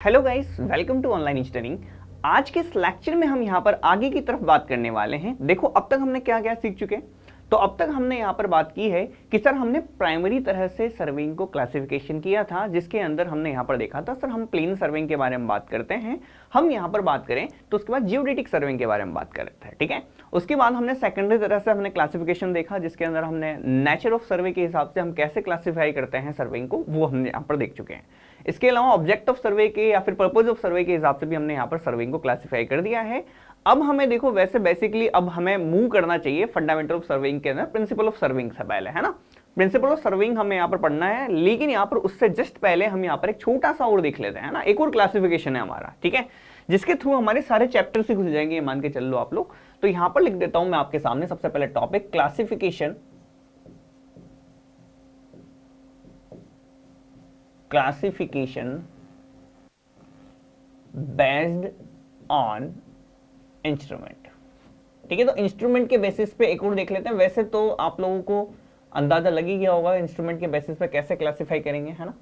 Hello guys, welcome to online engineering. आज के इस लेक्चर में हम यहाँ पर आगे की तरफ बात करने वाले हैं। देखो, अब तक हमने क्या क्या सीख चुके हैं। तो अब तक हमने यहाँ पर बात की है कि सर हमने प्राइमरी तरह से सर्वेइंग को क्लासिफिकेशन किया था, जिसके अंदर हमने यहाँ पर देखा था सर हम प्लेन सर्वेइंग के बारे में बात करते हैं। हम यहाँ पर बात करें तो उसके बाद जियोडेटिक सर्वेइंग के बारे में बात कर रहे थे, ठीक है। उसके बाद हमने सेकेंडरी तरह से हमने क्लासिफिकेशन देखा, जिसके अंदर हमने नेचर ऑफ सर्वे के हिसाब से हम कैसे क्लासिफाई करते हैं सर्वेइंग को, वो हमने यहाँ पर देख चुके हैं। इसके अलावा ऑब्जेक्ट ऑफ सर्वे के या फिर पर्पज ऑफ सर्वे के हिसाब से भी हमने यहाँ पर सर्वेइंग को क्लासिफाई कर दिया है। अब हमें देखो, वैसे बेसिकली अब हमें मूव करना चाहिए फंडामेंटल ऑफ सर्वेइंग के अंदर प्रिंसिपल ऑफ सर्वेइंग से पहले, है ना। प्रिंसिपल ऑफ सर्वेइंग हमें यहाँ पर पढ़ना है, लेकिन यहाँ पर उससे जस्ट पहले हम यहाँ पर एक छोटा सा और देख लेते हैं ना। एक और क्लासिफिकेशन है हमारा, ठीक है, जिसके थ्रू हमारे सारे चैप्टर से घुस जाएंगे, ये मान के चल लो आप लोग। तो यहाँ पर लिख देता हूं मैं आपके सामने सबसे पहले topic classification based on instrument. ठीक है, तो इंस्ट्रूमेंट के बेसिस पे एक और देख लेते हैं। वैसे तो आप लोगों को अंदाजा लग ही गया होगा इंस्ट्रूमेंट के बेसिस पे कैसे क्लासिफाई करेंगे, है ना।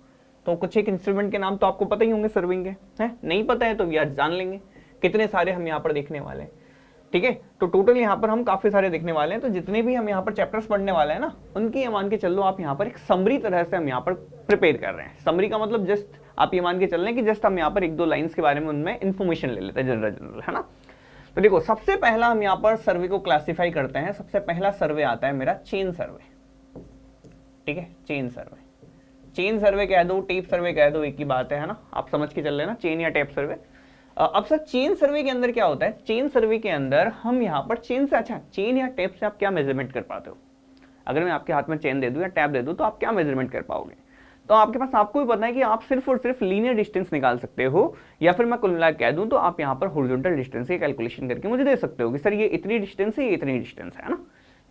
तो कुछ एक इंस्ट्रूमेंट के नाम तो आपको पता ही होंगे सर्विंग के, है नहीं पता है तो यार जान लेंगे। कितने सारे हम यहाँ पर देखने वाले हैं, ठीक है। तो टोटल यहाँ पर हम काफी सारे देखने वाले हैं। तो जितने भी हम यहाँ पर चैप्टर्स पढ़ने वाले हैं ना, उनकी ये मान के चलो आप यहाँ पर एक समरी तरह से हम यहाँ पर प्रिपेयर कर रहे हैं। समरी का मतलब जस्ट आप ये मान के चल रहे हैं कि जस्ट हम यहाँ पर एक दो लाइंस के बारे में उनमें इंफॉर्मेशन ले लेते हैं, जनरल, है ना। तो देखो, सबसे पहला हम यहाँ पर सर्वे को क्लासिफाई करते हैं। सबसे पहला सर्वे आता है मेरा चेन सर्वे, ठीक है। चेन सर्वे, चेन सर्वे कह दो, टेप सर्वे कह दो, एक ही बात है ना। आप समझ के चल रहे हैं ना, चेन या टेप सर्वे। अब सर चेन सर्वे के अंदर क्या होता है? चेन सर्वे के अंदर हम यहाँ पर चेन से, अच्छा चेन या टेप से आप क्या मेजरमेंट कर पाते हो? अगर मैं आपके हाथ में चेन दे दूं या टैप दे दूं तो आप क्या मेजरमेंट कर पाओगे? तो आपके पास, आपको भी पता है कि आप सिर्फ और सिर्फ लीनियर डिस्टेंस निकाल सकते हो, या फिर मैं कुल मिला कह दूं तो आप यहाँ पर हॉरिजॉन्टल डिस्टेंस की कैलकुलेशन करके मुझे दे सकते हो कि सर ये इतनी डिस्टेंस है, ये इतनी डिस्टेंस है ना।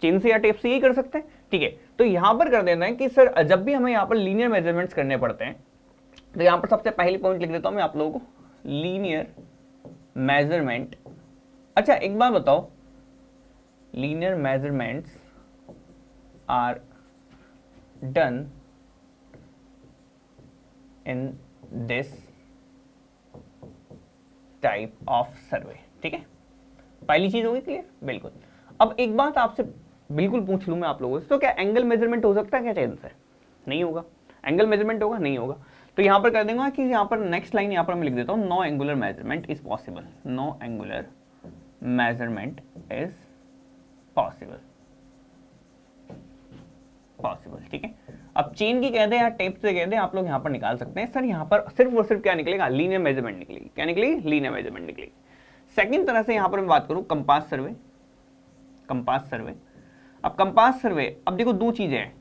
चेन से या टेप से यही कर सकते हैं, ठीक है। तो यहाँ पर कर देना है कि सर जब भी हमें यहाँ पर लीनियर मेजरमेंट्स करने पड़ते हैं, तो यहाँ पर सबसे पहली पॉइंट लिख देता हूँ मैं आप लोगों को, लीनियर मेजरमेंट। अच्छा एक बार बताओ, linear measurements are done in this type of survey, ठीक है। पहली चीज होगी क्लियर, बिल्कुल। अब एक बात आपसे बिल्कुल पूछ लूं मैं आप लोगों से, तो क्या एंगल मेजरमेंट हो सकता है क्या चेन से? नहीं होगा। एंगल मेजरमेंट होगा? नहीं होगा। तो यहां पर कर देंगे कि यहां पर नेक्स्ट लाइन यहां पर मैं लिख देता हूं, no angular measurement is possible. No angular measurement is possible, possible, ठीक है। अब चेन की कह दे या टेप से कह दे, आप लोग यहां पर निकाल सकते हैं। सर यहां पर सिर्फ और सिर्फ क्या निकलेगा? लीनियर मेजरमेंट निकलेगी। क्या निकलेगी? लीनियर मेजरमेंट निकलेगी। सेकंड तरह से यहां पर मैं बात करूं, कंपास सर्वे। कंपास सर्वे, अब कंपास सर्वे, अब देखो दो चीजें हैं।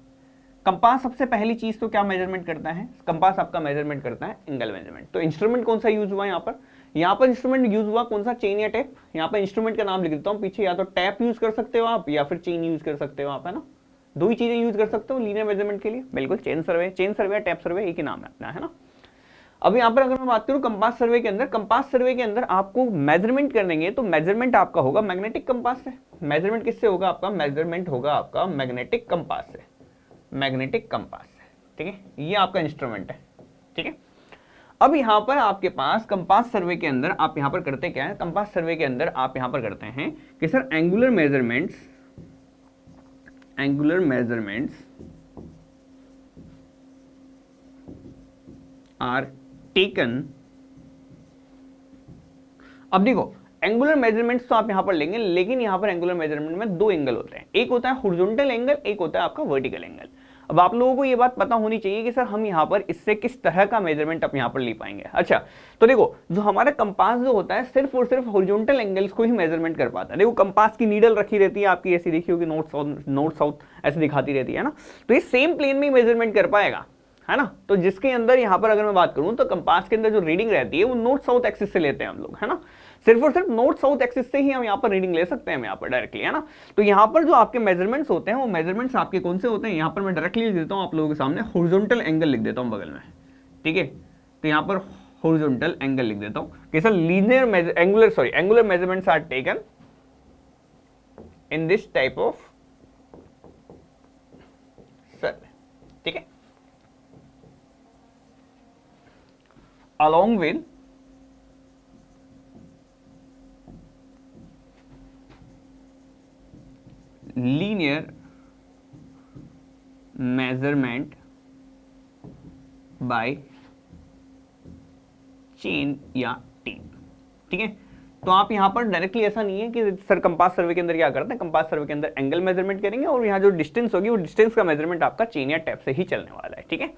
कंपास सबसे पहली चीज तो क्या मेजरमेंट करता है? कंपास आपका मेजरमेंट करता है एंगल मेजरमेंट। तो इंस्ट्रूमेंट कौन सा यूज हुआ यहाँ पर? यहाँ पर इंस्ट्रूमेंट यूज हुआ कौन सा? चेन या टेप। यहाँ पर इंस्ट्रूमेंट का नाम लिख देता हूँ पीछे, या तो टैप यूज कर सकते हो आप, या फिर चेन यूज कर सकते हो आप, है ना। दो ही चीजें यूज कर सकते हो लीनियर मेजरमेंट के लिए, बिल्कुल। चेन सर्वे या टैप सर्वे एक ही नाम है अपना, है ना। अब यहाँ पर अगर मैं बात करूं कंपास सर्वे के अंदर, कंपास सर्वे के अंदर आपको मेजरमेंट करेंगे तो मेजरमेंट आपका होगा मैग्नेटिक कंपास से। मेजरमेंट किससे होगा आपका? मेजरमेंट होगा आपका मैग्नेटिक कंपास से, मैग्नेटिक कंपास से, ठीक है। ये आपका इंस्ट्रूमेंट है, ठीक है। अब यहां पर आपके पास कंपास सर्वे के अंदर आप यहां पर करते क्या है? कंपास सर्वे के अंदर आप यहां पर करते हैं कि sir angular measurements are taken. अब देखो, एंगुलर मेजरमेंट्स तो आप यहां पर लेंगे, लेकिन यहां पर एंगुलर मेजरमेंट में दो एंगल होते हैं। एक होता है हॉरिजॉन्टल एंगल, एक होता है आपका वर्टिकल एंगल। अब आप लोगों को यह बात पता होनी चाहिए कि सर हम यहां पर इससे किस तरह का मेजरमेंट आप यहां पर ले पाएंगे। अच्छा, तो देखो, जो हमारा कंपास जो होता है सिर्फ और सिर्फ हॉरिजॉन्टल एंगल्स को ही मेजरमेंट कर पाता है। देखो, कंपास की नीडल रखी रहती है आपकी, ऐसी देखी होगी, नॉर्थ साउथ ऐसे दिखाती रहती है ना। तो ये सेम प्लेन में मेजरमेंट कर पाएगा, है ना। तो जिसके अंदर यहां पर अगर मैं बात करूं तो कंपास के अंदर जो रीडिंग रहती है वो नॉर्थ साउथ एक्सिस से लेते हैं हम लोग, है ना। सिर्फ और सिर्फ नॉर्थ साउथ एक्सिस से ही हम यहाँ पर रीडिंग ले सकते हैं, हम यहाँ पर डायरेक्टली, है ना। तो यहाँ पर जो आपके मेजरमेंट्स होते हैं वो मेजरमेंट्स आपके कौन से होते हैं? यहाँ पर मैं डायरेक्टली लिख देता हूँ आप लोगों के सामने, हॉरिजॉन्टल एंगल लिख देता हूँ बगल में, ठीक है। तो यहाँ पर हॉरिजॉन्टल एंगल लिख देता हूँ कि sir linear angular measurements are taken in this type of survey, ठीक है। along with linear measurement by chain या टेप। ठीक है, तो आप यहां पर डायरेक्टली ऐसा नहीं है कि सर कंपास सर्वे के अंदर क्या करते हैं, कंपास सर्वे के अंदर एंगल मेजरमेंट करेंगे और यहाँ जो डिस्टेंस होगी वो डिस्टेंस का मेजरमेंट आपका चेन या टेप से ही चलने वाला है। ठीक है,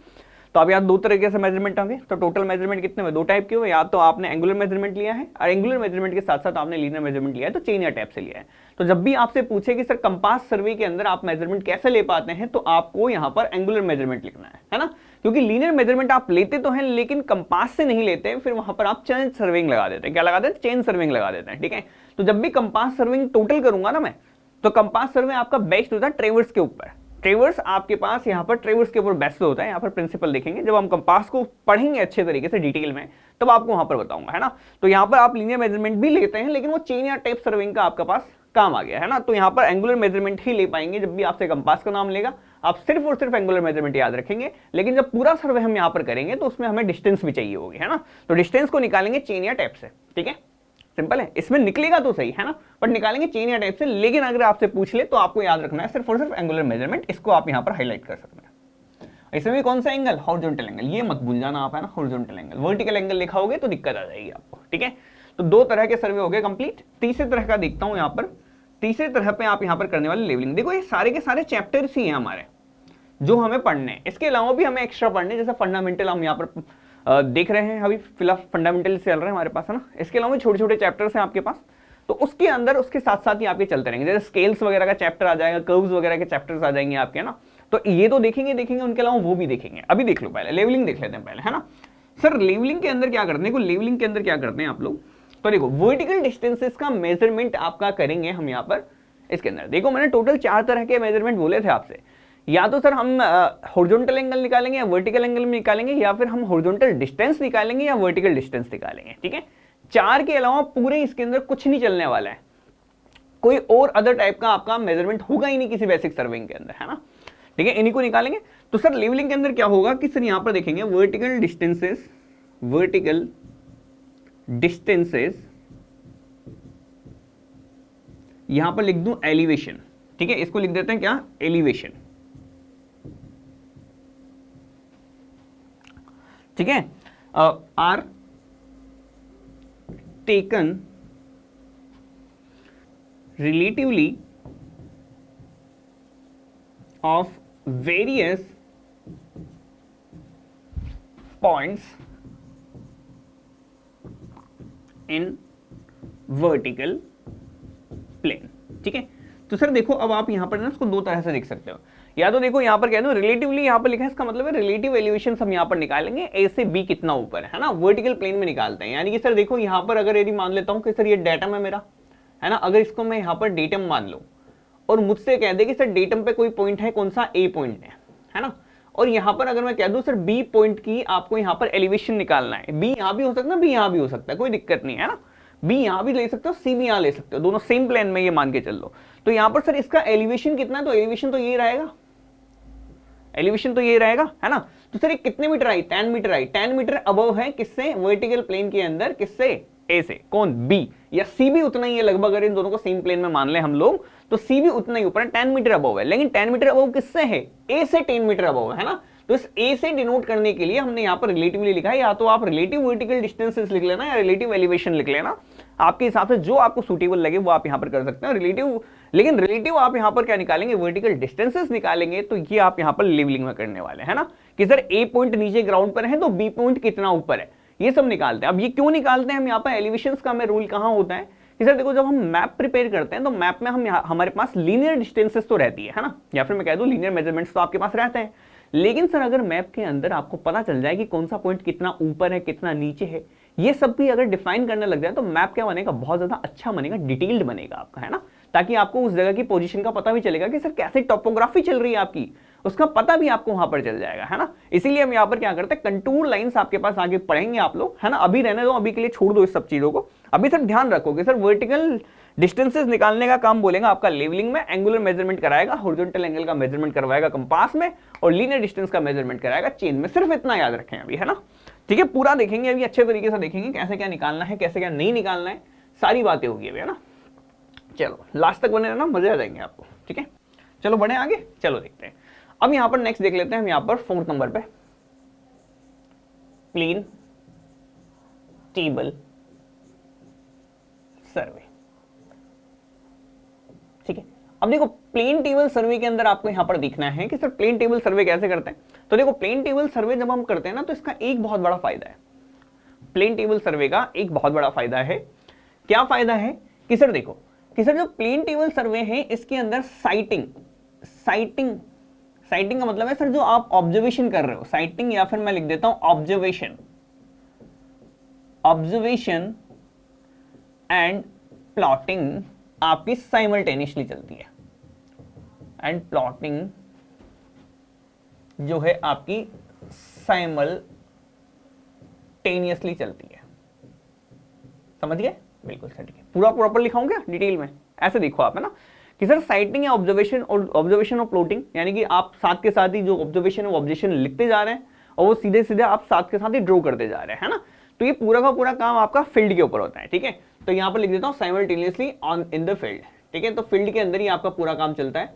तो अब यहाँ दो तरीके से मेजरमेंट होंगे, तो टोटल मेजरमेंट कितने हुए, दो टाइप के हुए, या तो आपने एंगुलर मेजरमेंट लिया है और एंगुलर मेजरमेंट के साथ साथ आपने लीनियर मेजरमेंट लिया है, तो चेन या टैप से लिया है। तो जब भी आपसे पूछे कि सर कंपास सर्वे के अंदर आप मेजरमेंट कैसे ले पाते हैं, तो आपको यहाँ पर एंगुलर मेजरमेंट लिखना है ना, क्योंकि लीनियर मेजरमेंट आप लेते तो हैं लेकिन कंपास से नहीं लेते हैं, फिर वहां पर आप चेन सर्विंग लगा देते हैं। क्या लगा देते हैं, चेन सर्विंग लगा देते हैं। ठीक है, तो जब भी कंपास सर्विंग टोटल करूंगा ना मैं, तो कंपास सर्वे आपका बेस्ट होता है ट्रेवर्स के ऊपर। ट्रेवर्स आपके पास यहाँ पर ट्रेवर्स के ऊपर बेस्ट होता है। यहाँ पर प्रिंसिपल देखेंगे, जब हम कंपास को पढ़ेंगे अच्छे तरीके से डिटेल में तब आपको वहां पर बताऊंगा, है ना। तो यहाँ पर आप लीनियर मेजरमेंट भी लेते हैं लेकिन वो चेन या टेप सर्विंग का आपके पास काम आ गया, है ना। तो यहाँ पर एंगुलर मेजरमेंट ही ले पाएंगे। जब भी आपसे कंपास का नाम लेगा आप सिर्फ और सिर्फ एंगुलर मेजरमेंट याद रखेंगे, लेकिन जब पूरा सर्वे हम यहाँ पर करेंगे तो उसमें हमें डिस्टेंस भी चाहिए होगी, है ना। तो डिस्टेंस को निकालेंगे चेन या टेप से। ठीक है, सिंपल है, इसमें निकलेगा तो सही, है ना, बट निकालेंगे चेन या टेप से। लेकिन अगर आपसे पूछ ले तो आपको याद रखना है सिर्फ और सिर्फ एंगुलर मेजरमेंट, इसको आप यहाँ पर हाईलाइट कर सकते हैं। इसमें भी कौन सा एंगल, हॉरिजॉन्टल एंगल, ये मत भूल जाना आप, है ना। हॉरिजॉन्टल एंगल, वर्टिकल एंगल लिखा होगे तो दिक्कत आ जाएगी आपको। ठीक है, तो दो तरह के सर्वे हो गए कंप्लीट। तीसरे तरह का देखता हूं यहाँ पर, तीसरे तरह पे आप यहाँ पर करने वाले लेवलिंग। देखो ये सारे के सारे चैप्टर्स ही हैं हमारे जो हमें पढ़ने हैं, इसके अलावा भी हमें एक्स्ट्रा पढ़ने, जैसे फंडामेंटल हम यहाँ पर देख रहे हैं, अभी फिलहाल फंडामेंटल चल रहे हैं हमारे पास, है ना। इसके अलावा छोटे छोटे चैप्टर्स हैं आपके पास, तो उसके अंदर उसके साथ साथ ही आपके चलते रहेंगे। जैसे स्केल्स वगैरह का चैप्टर आ जाएगा, कर्व्स वगैरह के चैप्टर्स आ जाएंगे आपके, है ना। तो ये तो देखेंगे, उनके अलावा वो भी देखेंगे। अभी देख लो, पहले लेवलिंग देख लेते हैं पहले, है ना। सर लेवलिंग के अंदर क्या करते हैं, देखो लेवलिंग के अंदर क्या करते हैं आप लोग, तो देखो वर्टिकल डिस्टेंसेस का मेजरमेंट आपका करेंगे हम यहाँ पर। इसके अंदर देखो मैंने टोटल 4 तरह के मेजरमेंट बोले थे आपसे, या तो सर हम हॉरिजॉन्टल एंगल निकालेंगे या वर्टिकल एंगल में निकालेंगे, या फिर हम हॉरिजॉन्टल डिस्टेंस निकालेंगे या वर्टिकल डिस्टेंस निकालेंगे। ठीक है, 4 के अलावा पूरे इसके अंदर कुछ नहीं चलने वाला है, कोई और अदर टाइप का आपका मेजरमेंट होगा ही नहीं किसी बेसिक सर्विंग के अंदर, है ना। ठीक है, इन्हीं को निकालेंगे। तो सर लेवलिंग के अंदर क्या होगा कि सर यहां पर देखेंगे वर्टिकल डिस्टेंसेस, वर्टिकल डिस्टेंसेस, यहां पर लिख दूं एलिवेशन। ठीक है, इसको लिख देते हैं क्या, एलिवेशन। ठीक है, are taken relatively of various points in vertical plane। ठीक है, तो सर देखो अब आप यहां पर ना इसको दो तरह से देख सकते हो, या तो देखो यहां पर कह दो रिलेटिवली, यहां पर लिखा है, इसका मतलब है रिलेटिव एलिवेशन हम यहां पर निकालेंगे, ए से बी कितना ऊपर है ना, वर्टिकल प्लेन में निकालते हैं। यानी कि सर देखो यहां पर अगर यदि मान लेता हूं कि सर ये डेटम है मेरा, है ना, अगर इसको मैं यहां पर डेटम मान लूं और मुझसे कह दे कि सर डेटम पे कोई पॉइंट है, कौन सा, ए पॉइंट है ना, और यहां पर अगर मैं कह दूं सर बी पॉइंट की आपको यहां पर एलिवेशन निकालना है, बी यहां भी हो सकता है, बी यहां भी हो सकता है, कोई दिक्कत नहीं है ना, बी यहां भी ले सकते हो, सी भी यहां ले सकते हो, दोनों सेम प्लेन में ये मान के चल लो। तो यहां पर सर इसका एलिवेशन कितना है, तो एलिवेशन तो ये रहेगा, एलिवेशन तो ये रहेगा, है ना। तो सर ये कितने मीटर आई, 10 मीटर आई, 10 मीटर अबव है किससे, वर्टिकल प्लेन के अंदर, किससे, ए से, कौन, बी, या सी भी उतना ही है लगभग, अगर इन दोनों को सेम प्लेन में मान ले हम लोग तो सी भी उतना ही ऊपर है, 10 मीटर अबव है। लेकिन 10 मीटर अबव किससे है, ए से 10 मीटर अबव है ना। तो इस ए से डिनोट करने के लिए हमने यहाँ पर रिलेटिवली लिखा है, या तो आप रिलेटिव वर्टिकल डिस्टेंसेस लिख लेना या रिलेटिव एलिवेशन लिख लेना, आपके हिसाब से जो आपको सूटेबल लगे वो आप यहाँ पर कर सकते हैं रिलेटिव। लेकिन रिलेटिव आप यहाँ पर क्या निकालेंगे, वर्टिकल डिस्टेंसेस निकालेंगे, तो ये आप यहाँ पर लेवलिंग में करने वाले हैं ना, कि सर ए पॉइंट नीचे ग्राउंड पर है तो बी पॉइंट कितना ऊपर है, ये सब निकालते हैं। अब ये क्यों निकालते हैं हम यहाँ पर, एलिवेशंस का हमें रूल कहाँ होता है कि सर देखो जब हम मैप प्रिपेयर करते हैं तो मैप में हम हमारे पास लीनियर डिस्टेंसेस तो रहती है ना, या फिर मैं कह दूं लीनियर मेजरमेंट्स तो आपके पास रहते हैं। लेकिन सर अगर मैप के अंदर आपको पता चल जाए कि कौन सा पॉइंट कितना ऊपर है, कितना नीचे है, ये सब भी अगर डिफाइन करने लग जाए तो मैप क्या बनेगा, बहुत ज्यादा अच्छा बनेगा, डिटेल्ड बनेगा आपका, है ना। ताकि आपको उस जगह की पोजीशन का पता भी चलेगा कि सर कैसे टोपोग्राफी चल रही है आपकी, उसका पता भी आपको वहां पर चल जाएगा, है ना। इसीलिए हम यहाँ पर क्या करते हैं, कंटूर लाइंस आपके पास आगे पढ़ेंगे आप लोग, है ना। अभी रहने दो, अभी के लिए छोड़ दो इस सब चीजों को। अभी सर ध्यान रखोगे, सर वर्टिकल डिस्टेंसेस निकालने का काम बोलेगा आपका लेवलिंग में, एंगुलर मेजरमेंट कराएगा, हॉरिजॉन्टल एंगल का मेजरमेंट करवाएगा कंपास में, और लीनियर डिस्टेंस का मेजरमेंट कराएगा चेन में। सिर्फ इतना याद रखें अभी, है ना। ठीक है, पूरा देखेंगे अभी, अच्छे तरीके से देखेंगे कैसे क्या निकालना है, कैसे क्या नहीं निकालना है, सारी बातें होगी अभी, है ना। चलो लास्ट तक बने रहना, मजे आ जाएंगे आपको। ठीक है, चलो बढ़े आगे, चलो देखते हैं। अब यहां पर नेक्स्ट देख लेते हैं हम, यहां पर 4th नंबर पे प्लेन टेबल सर्वे। ठीक है, अब देखो प्लेन टेबल सर्वे के अंदर आपको यहां पर दिखना है कि सर प्लेन टेबल सर्वे कैसे करते हैं। तो देखो प्लेन टेबल सर्वे जब हम करते हैं ना, तो इसका एक बहुत बड़ा फायदा है, प्लेन टेबल सर्वे का एक बहुत बड़ा फायदा है। क्या फायदा है कि सर देखो कि सर जो प्लेन टेबल सर्वे है इसके अंदर साइटिंग का मतलब है सर जो आप ऑब्जर्वेशन कर रहे हो, साइटिंग, या फिर मैं लिख देता हूं ऑब्जर्वेशन एंड प्लॉटिंग आपकी साइमल्टेनियसली चलती है। एंड प्लॉटिंग जो है आपकी साइमल्टेनियसली चलती है। समझ गए? बिल्कुल सर, ठीक है। पूरा प्रॉपर लिखाऊं क्या डिटेल में? ऐसे देखो आप, है ना, कि सर साइटिंग या ऑब्जर्वेशन और प्लॉटिंग, यानी कि आप साथ के साथ ही जो ऑब्जर्वेशन है वो ऑब्जर्वेशन लिखते जा रहे हैं और वो सीधे सीधे आप साथ के साथ ही ड्रॉ करते जा रहे हैं, है ना। तो ये पूरा का पूरा काम आपका फील्ड के ऊपर होता है, ठीक है। तो यहां पर लिख देता हूं simultaneously on in the field, ठीक है। तो फील्ड के अंदर ही आपका पूरा काम चलता है,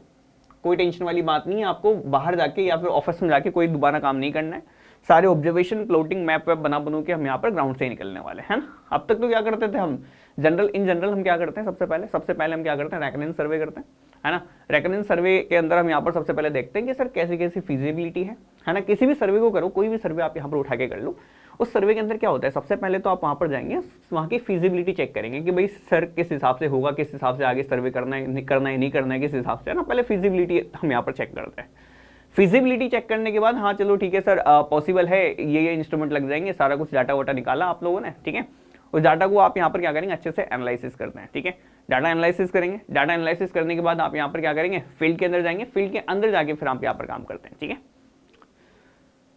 कोई टेंशन वाली बात नहीं है, आपको बाहर जाके या फिर ऑफिस में जाके कोई दोबारा काम नहीं करना है। सारे ऑब्जर्वेशन, प्लॉटिंग, मैप वेप बना के हम यहाँ पर ग्राउंड से ही निकलने वाले हैं ना। अब तक तो क्या करते थे हम, इन जनरल हम क्या करते हैं, सबसे पहले हम क्या करते हैं, रेकनेंस सर्वे करते हैं, है ना। रेकनेंस सर्वे के अंदर हम यहाँ पर सबसे पहले देखते हैं कि सर कैसी कैसी फिजिबिलिटी है ना। किसी भी सर्वे को करो, कोई भी सर्वे आप यहाँ पर उठा के कर लो, उस सर्वे के अंदर क्या होता है, सबसे पहले तो आप वहाँ पर जाएंगे, वहाँ की फिजिबिलिटी चेक करेंगे कि भाई सर किस हिसाब से होगा, किस हिसाब से आगे सर्वे करना है नहीं करना है, किस हिसाब से, है ना। पहले फिजिबिलिटी हम यहाँ पर चेक करते हैं। फिजिबिलिटी चेक करने के बाद हाँ चलो ठीक है सर, पॉसिबल है, ये इंस्ट्रूमेंट लग जाएंगे, सारा कुछ डाटा वाटा निकाला आप लोगों ने, ठीक है। उस डाटा को आप यहाँ पर क्या करेंगे, अच्छे से एनालिसिस करते हैं, ठीक है। डाटा एनालिसिस करेंगे, डाटा एनालिसिस करने के बाद आप यहाँ पर क्या करेंगे, फील्ड के अंदर जाएंगे, फील्ड के अंदर जाके फिर आप यहाँ पर काम करते हैं, ठीक है।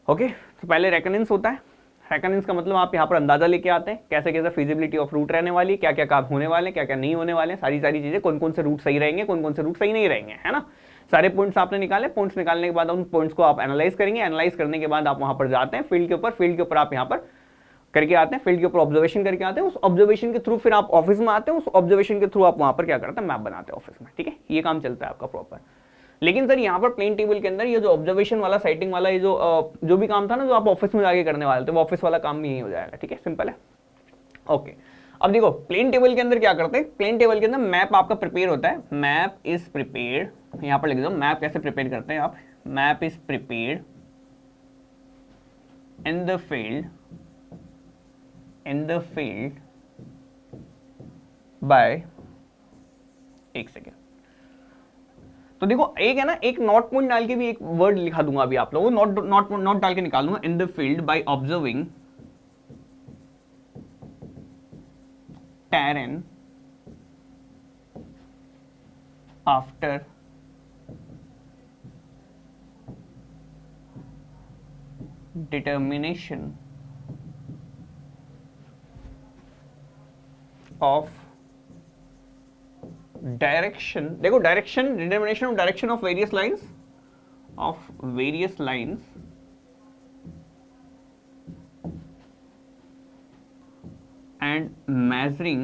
ओके, तो पहले रेकनेंस होता है। रेकनेंस का मतलब आप यहाँ पर अंदाजा लेके आते हैं कैसे कैसे फिजिबिलिटी ऑफ रूट रहने वाली, क्या क्या काम होने वाले, क्या क्या नहीं होने वाले, सारी चीजें, कौन कौन से रूट सही रहेंगे, कौन कौन से रूट सही नहीं रहेंगे, है ना। सारे पॉइंट्स आपने निकाले, पॉइंट्स निकालने के बाद उन पॉइंट्स को आप एनालाइज करेंगे, एनालाइज करने के बाद आप वहां पर जाते हैं फील्ड के ऊपर आप यहाँ पर करके आते हैं, फील्ड के ऊपर ऑब्जर्वेशन करके आते हैं, उस ऑब्जर्वेशन के थ्रू फिर आप ऑफिस में आते हैं, उस ऑब्जर्वेशन के थ्रू आप वहां पर क्या करते हैं, मैप बनाते हैं ऑफिस में, ठीक है। ये काम चलता है आपका प्रॉपर। लेकिन सर यहाँ पर प्लेन टेबल के अंदर ये जो ऑब्जर्वेशन वाला, साइटिंग वाला, ये जो भी काम था ना, जो आप ऑफिस में जाके करने वाले थे, वो ऑफिस वाला काम भी यही हो जाएगा, ठीक है, सिंपल है। ओके, अब देखो प्लेन टेबल के अंदर क्या करते हैं, प्लेन टेबल के अंदर मैप आपका प्रिपेयर होता है, मैप इज प्रिपेयर्ड, यहाँ पर लिख दो मैप कैसे प्रिपेयर करते हैं आप, map is prepared in the field by, एक सेकेंड, तो देखो एक है ना, एक नॉट पॉइंट डाल के भी एक वर्ड लिखा दूंगा अभी आप लोगों को, नॉट डाल के निकाल दूंगा, इन the field by observing terrain after determination of direction, देखो direction, determination of direction of various lines and measuring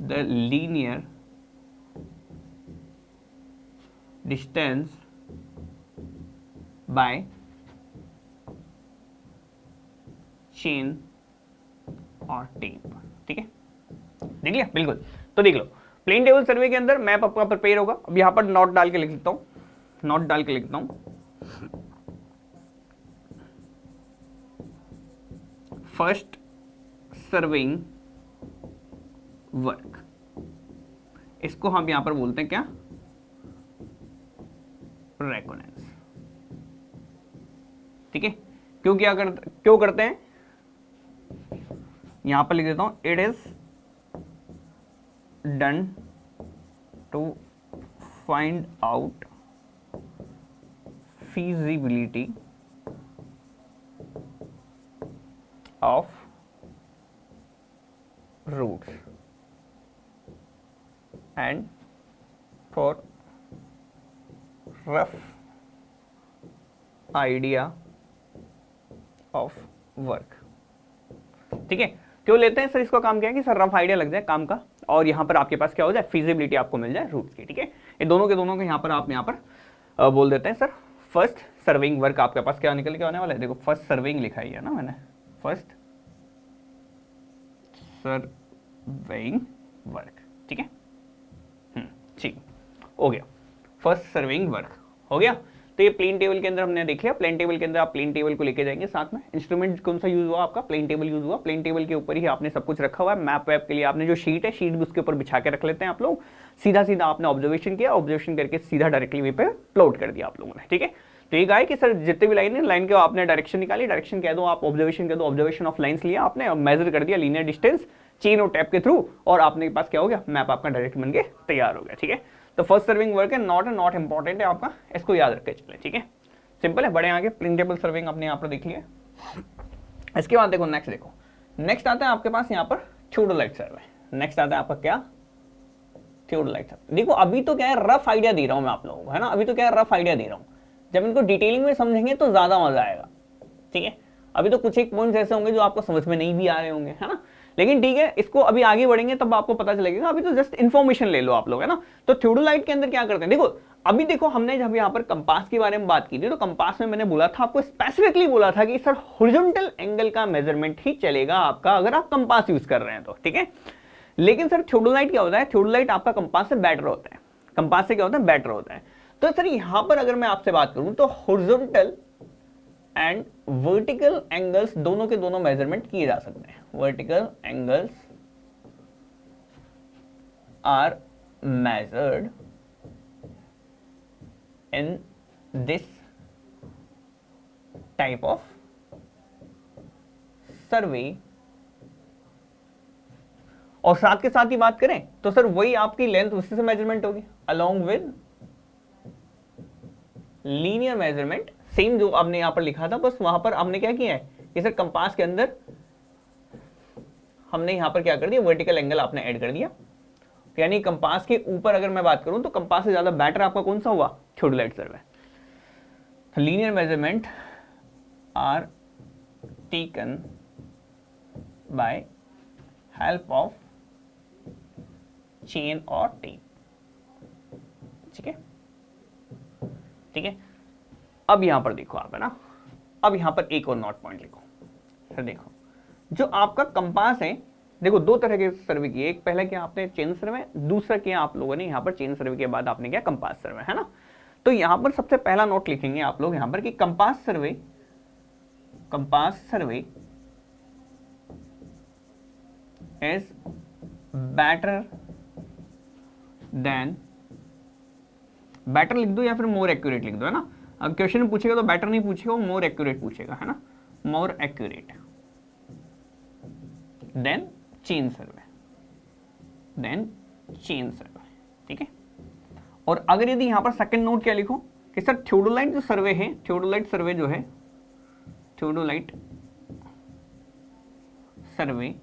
the linear distance by chain और टेप, ठीक है, देख लिया, बिल्कुल। तो देख लो प्लेन टेबल सर्वे के अंदर मैप आपका प्रिपेयर होगा। अब यहां पर नोट डाल के लिख लेता हूं, फर्स्ट सर्विंग वर्क, इसको हम यहां पर बोलते हैं क्या, रेकोनेंस, ठीक है। क्यों करते हैं, यहां पर लिख देता हूं, it is done to find out feasibility of routes and for rough idea of work, ठीक है। क्यों लेते हैं सर इसको, काम क्या है कि सर रफ आइडिया लग जाए काम का, और यहाँ पर आपके पास क्या हो जाए, फिजिबिलिटी आपको मिल जाए रूट्स की, ठीक है। ये दोनों के यहाँ पर आप यहाँ पर बोल देते हैं सर फर्स्ट सर्विंग वर्क आपके पास क्या निकल के आने वाला है, देखो फर्स्ट सर्विंग लिखा ही है ना मैंने, फर्स्ट सर्विंग वर्क, ठीक है। ठीक हो गया, फर्स्ट सर्विंग वर्क हो गया। तो ये प्लेन टेबल के अंदर हमने देख लिया, प्लेन टेबल के अंदर आप प्लेन टेबल को लेके जाएंगे साथ में। इंस्ट्रूमेंट कौन सा यूज हुआ आपका, प्लेन टेबल यूज हुआ। प्लेन टेबल के ऊपर ही आपने सब कुछ रखा हुआ है। मैप वैप के लिए आपने जो शीट है, शीट भी उसके ऊपर बिछा के रख लेते हैं आप लोग। सीधा सीधा आपने ऑब्जर्वेशन किया, ऑब्जर्वेशन करके सीधा डायरेक्टली वे पे प्लॉट कर दिया आप लोगों ने, ठीक है। तो ये कहा कि सर जितने भी लाइन है, लाइन के आपने डायरेक्शन निकाली, डायरेक्शन कह दो आप, ऑब्जर्वेशन कह दो, ऑब्जर्वेशन ऑफ लाइन्स लिया आपने, मेजर कर दिया लीनियर डिस्टेंस चेन और टैप के थ्रू, और आपने पास क्या हो गया, मैप आपका डायरेक्ट बन के तैयार हो गया, ठीक है। तो फर्स्ट सर्विंग वर्क है, नॉट इंपॉर्टेंट है आपका, इसको याद रख के चले, ठीक है। सिंपल है, बड़े आगे प्लेन टेबल सर्विंग अपने यहाँ पर देख लिया। इसके बाद देखो नेक्स्ट, देखो नेक्स्ट आता है आपके पास यहाँ पर थियोडोलाइट सर्वे। नेक्स्ट आता है आपका क्या, थियोडोलाइट सर्वे। देखो अभी तो क्या है, रफ आइडिया दे रहा हूँ मैं आप लोगों को, है ना, अभी तो क्या है, रफ आइडिया दे रहा हूँ। जब इनको डिटेलिंग में समझेंगे तो ज्यादा मजा आएगा, ठीक है। अभी तो कुछ एक पॉइंट्स ऐसे होंगे जो आपको समझ में नहीं भी आ रहे होंगे, है ना, लेकिन ठीक है, इसको अभी आगे बढ़ेंगे तब आपको पता चलेगा। अभी तो जस्ट इन्फॉर्मेशन ले लो आप लोग, है ना। तो थियोडोलाइट के अंदर क्या करते हैं, देखो अभी देखो हमने जब यहाँ पर कंपास के बारे में बात की थी, तो कंपास में मैंने बोला था आपको, स्पेसिफिकली बोला था कि सर हॉरिजॉन्टल एंगल का मेजरमेंट ही चलेगा आपका अगर आप कंपास यूज कर रहे हैं तो, ठीक है। लेकिन सर थियोडोलाइट क्या होता है, थियोडोलाइट आपका कंपास से बेटर होता है, कंपास से क्या होता है, बेटर होता है। तो सर यहां पर अगर मैं आपसे बात करूं तो हॉरिजॉन्टल एंड वर्टिकल एंगल्स दोनों के दोनों मेजरमेंट किए जा सकते हैं। Vertical angles are measured in this type of survey. और साथ के साथ ही बात करें तो सर वही आपकी लेंथ उसी से मेजरमेंट होगी, along with linear measurement. Same जो आपने यहां पर लिखा था, बस वहां पर हमने क्या किया है कि सर कंपास के अंदर हमने यहां पर क्या कर दिया, वर्टिकल एंगल आपने ऐड कर दिया। यानी कंपास के ऊपर अगर मैं बात करूं तो कंपास से ज्यादा बेटर आपका कौन सा हुआ, theodolite survey. Linear measurement are taken by help of chain और टेप, ठीक है, ठीक है। अब यहां पर देखो आप, है ना, अब यहां पर एक और नोट पॉइंट लिखो सर। देखो जो आपका कंपास है, देखो दो तरह के सर्वे किए, एक पहले किया आपने चेन सर्वे, दूसरा किया आप लोगों ने यहां पर चेन सर्वे के बाद आपने किया कंपास सर्वे, है ना। तो यहां पर सबसे पहला नोट लिखेंगे आप लोग यहां पर कि compass survey is better than, better लिख दो या फिर मोर एक्यूरेट लिख दो, है ना। अब क्वेश्चन में पूछेगा तो बेटर नहीं पूछेगा, मोर एक्यूरेट पूछेगा, है ना, more accurate than chain survey, than chain survey, ठीक है। और अगर यदि यहां पर सेकंड नोट क्या लिखो कि सर थियोडोलाइट जो सर्वे है, थियोडोलाइट सर्वे जो है, theodolite survey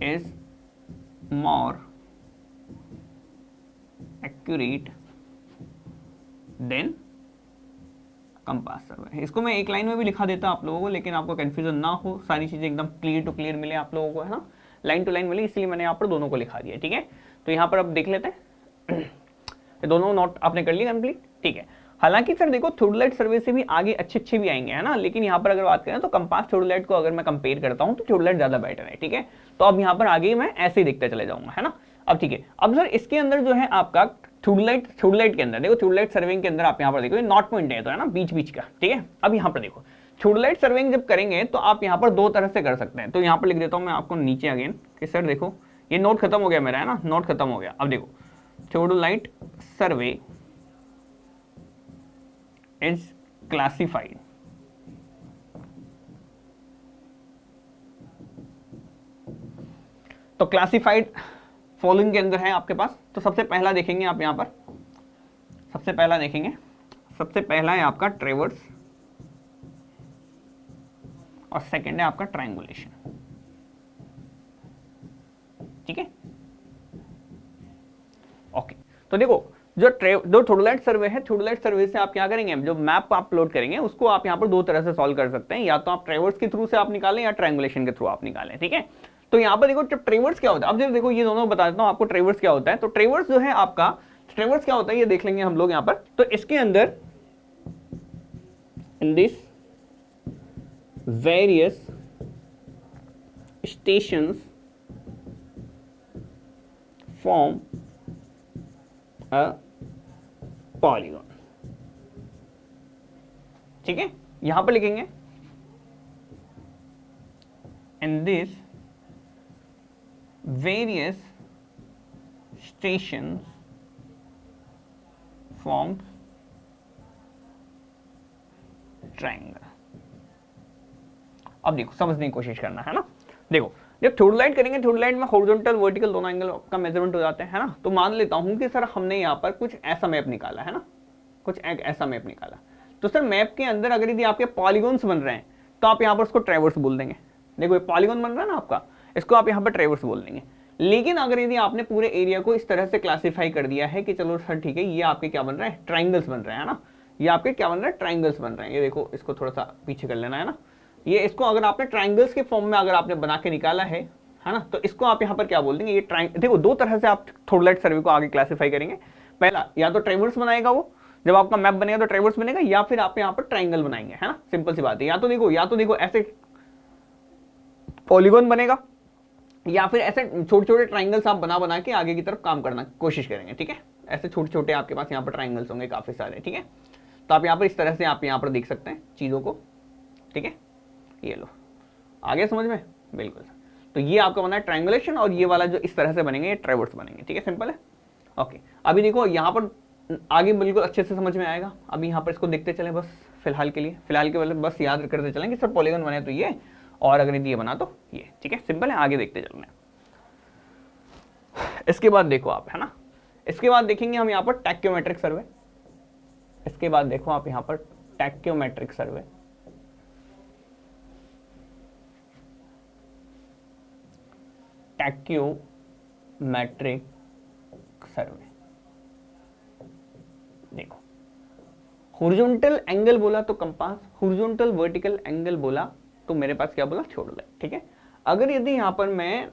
is more accurate then compass सर्वे। इसको मैं एक लाइन में भी लिखा देता आप लोगों को, लेकिन आपको कंफ्यूजन ना हो, सारी चीजें एकदम क्लियर टू क्लियर मिले आप लोगों को, है ना, लाइन टू लाइन मिले, इसलिए मैंने यहाँ पर दोनों को लिखा दिया, ठीक है। तो यहाँ पर अब देख लेते हैं दोनों नोट आपने कर लिया कंप्लीट, ठीक है। हालांकि सर देखो थियोडोलाइट सर्वे से भी आगे अच्छे भी आएंगे, है ना, लेकिन यहाँ पर अगर बात करें तो कंपास थियोडोलाइट को अगर मैं कंपेयर करता हूँ तो थियोडोलाइट ज्यादा बेटर है, ठीक है। तो अब यहाँ पर आगे मैं ऐसे ही देखते चले जाऊंगा, है ना। अब ठीक है, अब सर इसके अंदर जो है आपका थियोडोलाइट के अंदर देखो, थियोडोलाइट सर्विंग के अंदर आप यहाँ पर देखो ये नॉट पॉइंट है तो, है ना, बीच का, ठीक है। अब यहाँ पर देखो थियोडोलाइट सर्विंग जब करेंगे तो आप यहाँ पर दो तरह से कर सकते हैं। तो यहाँ पर लिख देता हूँ मैं आपको नीचे अगेन कि सर देखो ये नोट खत्म हो गया मेरा, है ना, नोट खत्म हो गया। अब देखो थियोडोलाइट सर्वे इज क्लासिफाइड तो क्लासिफाइड फॉलोइंग के अंदर है आपके पास। तो सबसे पहला देखेंगे आप यहां पर, सबसे पहला देखेंगे, सबसे पहला है आपका ट्रेवर्स और सेकंड है आपका ट्रायंगुलेशन, ठीक है, ओके। तो देखो जो थियोडोलाइट सर्वे है, थियोडोलाइट सर्वे से आप क्या करेंगे, जो मैप आप अपलोड करेंगे उसको आप यहाँ पर दो तरह से सॉल्व कर सकते हैं, या तो आप ट्रेवर्स के थ्रू से आप निकालें या ट्रायंगुलेशन के थ्रू आप निकालें, ठीक है। तो यहाँ पर देखो जब ट्रेवर्स क्या होता है, अब जब देखो ये दोनों बता देता हूँ आपको ट्रेवर्स क्या होता है। तो ट्रेवर्स जो है आपका, ट्रेवर्स क्या होता है ये देख लेंगे हम लोग यहाँ पर। तो इसके अंदर in this various stations form a polygon. ठीक है, यहां पर लिखेंगे in this various stations forms triangle. अब देखो समझने की कोशिश करना है ना। देखो जब थ्योडोलाइट करेंगे, थ्योडोलाइट में हॉरिजॉन्टल वर्टिकल दोनों एंगल का मेजरमेंट हो जाते हैं, है ना। तो मान लेता हूं कि सर हमने यहाँ पर कुछ ऐसा मैप निकाला है ना, कुछ एक ऐसा मैप निकाला। तो सर मैप के अंदर अगर यदि आपके पॉलीगॉन्स बन रहे हैं तो आप यहाँ पर उसको ट्रेवर्स बोल देंगे। देखो ये पॉलीगॉन बन रहा है ना आपका, इसको आप यहाँ पर ट्रेवर्स बोल देंगे। लेकिन अगर यदि आपने पूरे एरिया को इस तरह से क्लासिफाई कर दिया है कि चलो सर ठीक है ये आपके क्या बन रहे हैं, ट्राइंगल्स बन रहे हैं, है ना। ये आपके क्या बन रहे हैं, ट्राइंगल्स बन रहे हैं। ये देखो इसको थोड़ा सा पीछे कर लेना है ना। ये इसको अगर आपने ट्राइंगल्स के फॉर्म में अगर आपने बना के निकाला है ना, तो इसको आप यहाँ पर क्या बोल देंगे, ये ट्राइंगल। देखो दो तरह से आप थ्योडोलाइट सर्वे को आगे क्लासिफाई करेंगे। पहला या तो ट्रेवर्स बनाएगा वो, जब आपका मैप बनेगा तो ट्रेवर्स बनेगा, या फिर आप यहाँ पर ट्राइंगल बनाएंगे, है ना। सिंपल सी बात है। या तो देखो ऐसे पॉलीगॉन बनेगा, या फिर ऐसे छोटे छोटे ट्राइंगल्स आप बना बना के आगे की तरफ काम करना कोशिश करेंगे। ठीक है, ऐसे छोटे छोटे आपके पास यहाँ पर ट्राइंगल्स होंगे काफी सारे। ठीक है, तो आप यहाँ पर इस तरह से आप यहाँ पर देख सकते हैं चीजों को। ठीक है, ये लो आगे समझ में, बिल्कुल। तो ये आपका बना है ट्रायंगुलेशन, और ये वाला जो इस तरह से बनेंगे ये ट्रेवर्स बनेंगे। ठीक है, सिंपल है। ओके, अभी देखो यहाँ पर आगे बिल्कुल अच्छे से समझ में आएगा। अभी यहाँ पर इसको देखते चले बस फिलहाल के लिए, बस याद करते चलें कि सर पॉलीगॉन बने तो ये, और अगर ये बना तो ये। ठीक है, सिंपल है, आगे देखते चलना है। इसके बाद देखो आप, है ना, इसके बाद देखेंगे हम यहाँ पर टैक्योमेट्रिक सर्वे। इसके बाद देखो आप यहाँ पर टैक्योमेट्रिक सर्वे। टैक्योमेट्रिक सर्वे देखो, हॉरिजॉन्टल एंगल बोला तो कंपास, हॉरिजॉन्टल वर्टिकल एंगल बोला तो मेरे पास क्या बोला, थ्योडोलाइट। ठीक है, अगर यदि यहां पर मैं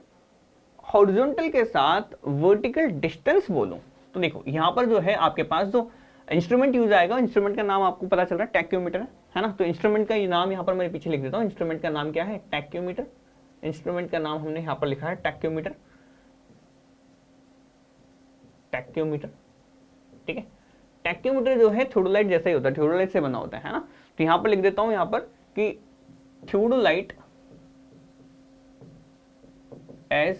हॉरिजॉन्टल के साथ वर्टिकल डिस्टेंस बोलूं तो देखो यहां पर जो है आपके पास जो इंस्ट्रूमेंट यूज आएगा, इंस्ट्रूमेंट का नाम आपको पता चल रहा है टैक्योमीटर है ना। तो इंस्ट्रूमेंट का ये नाम यहां पर मैं पीछे लिख देता हूं। इंस्ट्रूमेंट का नाम क्या है, टैक्योमीटर। इंस्ट्रूमेंट का नाम हमने यहां पर लिखा है टैक्योमीटर, टैक्योमीटर। ठीक है, टैक्योमीटर जो है थ्योडोलाइट जैसा ही होता है, थ्योडोलाइट से बना होता है ना। तो यहां पर लिख देता हूं यहां पर कि थ्योडोलाइट as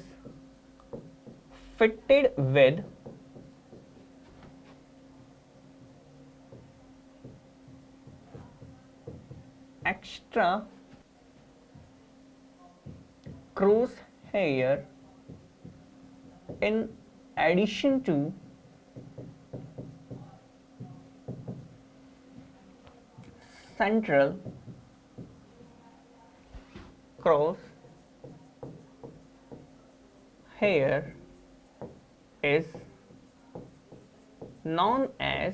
fitted with extra crosshair in addition to central crosshair is known as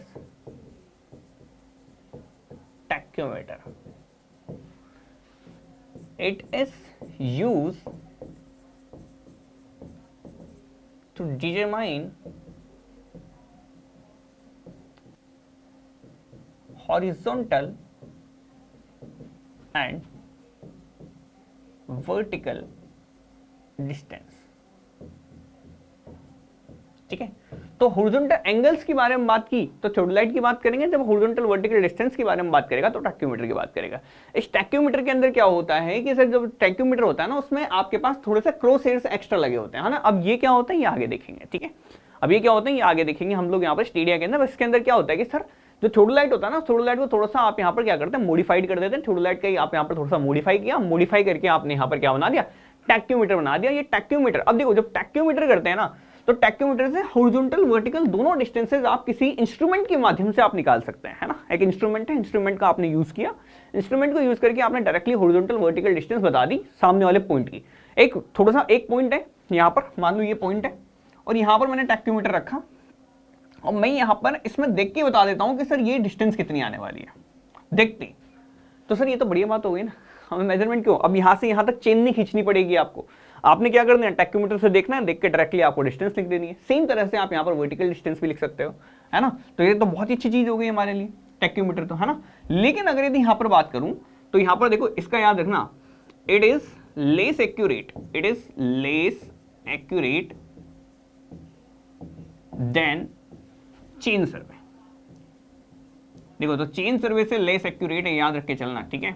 tachyometer. It is used to determine horizontal and vertical distance. ठीक है, तो हॉरिजॉन्टल एंगल्स की बारे में बात की तो थ्योडोलाइट की बात करेंगे, जब हॉरिजॉन्टल वर्टिकल डिस्टेंस के बारे में बात करेगा तो टैक्योमीटर की बात करेगा। इस टैक्योमीटर के अंदर क्या होता है कि सर जब टैक्योमीटर होता है ना उसमें आपके पास थोड़े से क्रॉस हेयर्स एक्स्ट्रा लगे होते हैं, है ना। अब ये क्या होता है ये आगे देखेंगे। ठीक है, अब ये क्या होता है ये आगे देखेंगे हम लोग यहाँ पर स्टेडिया के अंदर। इसके अंदर क्या होता है कि सर जो थ्योडोलाइट होता है ना, थ्योडोलाइट को थोड़ा सा आप यहाँ पर क्या करते हैं, मॉडिफाइड कर देते हैं। थ्योडोलाइट का आप यहाँ पर थोड़ा सा मॉडिफाई किया, मॉडिफाई करके आपने यहाँ पर क्या बना दिया, टैक्योमीटर बना दिया। ये टैक्योमीटर, अब देखो जब टैक्योमीटर करते हैं ना तो टैक्योमीटर से हॉरिजॉन्टल वर्टिकल दोनों डिस्टेंसेस आप किसी इंस्ट्रूमेंट के माध्यम से आप निकाल सकते हैं, है ना। एक इंस्ट्रूमेंट है, इंस्ट्रूमेंट का आपने यूज किया, इंस्ट्रूमेंट को यूज करके आपने डायरेक्टली हॉरिजॉन्टल वर्टिकल डिस्टेंस बता दी सामने वाले पॉइंट की। एक थोड़ा सा एक पॉइंट है यहाँ पर, मान लो ये पॉइंट है, और यहाँ पर मैंने टैक्योमीटर रखा और मैं यहाँ पर इसमें देख के बता देता हूँ कि सर ये डिस्टेंस कितनी आने वाली है देखते। तो सर ये तो बढ़िया बात हो गई ना, हमें मेजरमेंट क्यों, अब यहाँ से यहाँ तक चेन नहीं खींचनी पड़ेगी आपको। आपने क्या करना है, टैक्योमीटर से देखना है, देख के डायरेक्टली आपको डिस्टेंस लिख देनी है। सेम तरह से आप यहाँ पर वर्टिकल डिस्टेंस भी लिख सकते हो, है ना। तो ये तो बहुत ही अच्छी चीज हो गई हमारे लिए टैक्योमीटर तो, है ना। लेकिन अगर यदि यहाँ पर बात करूं तो यहाँ पर देखो इसका याद रखना, it is less accurate, it is less accurate than chain सर्वे। देखो तो चेन सर्वे से लेस एक्यूरेट है, याद रख के चलना, ठीक है।